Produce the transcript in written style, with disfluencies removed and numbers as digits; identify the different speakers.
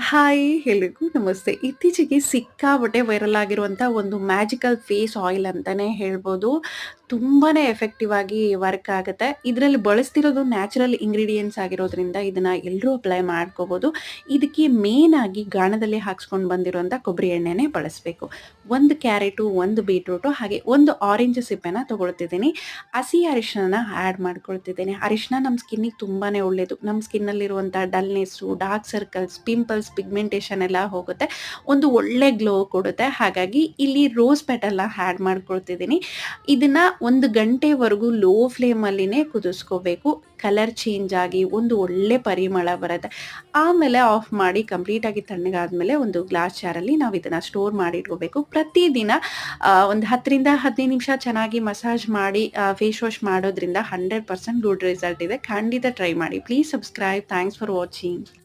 Speaker 1: Hi! ಎಲ್ರಿಗೂ ನಮಸ್ತೆ. ಇತ್ತೀಚೆಗೆ ಸಿಕ್ಕಾಪಟ್ಟೆ ವೈರಲ್ ಆಗಿರುವಂಥ ಒಂದು ಮ್ಯಾಜಿಕಲ್ ಫೇಸ್ ಆಯಿಲ್ ಅಂತಾನೆ ಹೇಳ್ಬೋದು. ತುಂಬಾನೇ ಎಫೆಕ್ಟಿವ್ ಆಗಿ ವರ್ಕ್ ಆಗುತ್ತೆ. ಇದರಲ್ಲಿ ಬಳಸ್ತಿರೋದು ನ್ಯಾಚುರಲ್ ಇಂಗ್ರೀಡಿಯೆಂಟ್ಸ್ ಆಗಿರೋದ್ರಿಂದ ಇದನ್ನ ಎಲ್ಲರೂ ಅಪ್ಲೈ ಮಾಡ್ಕೋಬೋದು. ಇದಕ್ಕೆ ಮೇನ್ ಆಗಿ ಗಾಣದಲ್ಲಿ ಹಾಕ್ಸ್ಕೊಂಡು ಬಂದಿರುವಂಥ ಕೊಬ್ಬರಿ ಎಣ್ಣೆನೇ ಬಳಸಬೇಕು. 1 ಕ್ಯಾರೆಟು, 1 ಬೀಟ್ರೂಟು ಹಾಗೆ 1 ಆರೆಂಜ್ ಸಿಪ್ಪೆನ ತಗೊಳ್ತಿದ್ದೀನಿ. ಹಸಿ ಅರಿಶಿಣನ ಆಡ್ ಮಾಡ್ಕೊಳ್ತಿದ್ದೀನಿ. ಅರಿಶಿಣ ನಮ್ಮ ಸ್ಕಿನ್ನಿಗೆ ತುಂಬಾನೇ ಒಳ್ಳೆಯದು. ನಮ್ಮ ಸ್ಕಿನ್ನಲ್ಲಿರುವಂಥ ಡಲ್ನೆಸ್ಸು, ಡಾರ್ಕ್ ಸರ್ಕಲ್ಸ್, ಪಿಂಪಲ್ಸ್, ಪಿಗ್ಮೆಂಟೇಷನ್ ಎಲ್ಲ ಹೋಗುತ್ತೆ. ಒಂದು ಒಳ್ಳೆ ಗ್ಲೋ ಕೊಡುತ್ತೆ. ಹಾಗಾಗಿ ಇಲ್ಲಿ ರೋಸ್ ಪೆಟಲ್‌ನ ಆಡ್ ಮಾಡ್ಕೊಳ್ತಿದ್ದೀನಿ. ಇದನ್ನ 1 ಗಂಟೆವರೆಗೂ ಲೋ ಫ್ಲೇಮಲ್ಲಿನೇ ಕುದಿಸ್ಕೋಬೇಕು. ಕಲರ್ ಚೇಂಜ್ ಆಗಿ ಒಂದು ಒಳ್ಳೆ ಪರಿಮಳ ಬರುತ್ತೆ. ಆಮೇಲೆ ಆಫ್ ಮಾಡಿ ಕಂಪ್ಲೀಟಾಗಿ ತಣ್ಣಗಾದ್ಮೇಲೆ ಒಂದು ಗ್ಲಾಸ್ ಜಾರಲ್ಲಿ ನಾವು ಇದನ್ನ ಸ್ಟೋರ್ ಮಾಡಿ ಇಟ್ಕೋಬೇಕು. ಪ್ರತಿದಿನ ಒಂದು 10 ರಿಂದ 15 ನಿಮಿಷ ಚೆನ್ನಾಗಿ ಮಸಾಜ್ ಮಾಡಿ ಫೇಸ್ ವಾಶ್ ಮಾಡೋದ್ರಿಂದ 100% ಗುಡ್ ರಿಸಲ್ಟ್ ಇದೆ. ಖಂಡಿತ ಟ್ರೈ ಮಾಡಿ. Please subscribe. Thanks for watching.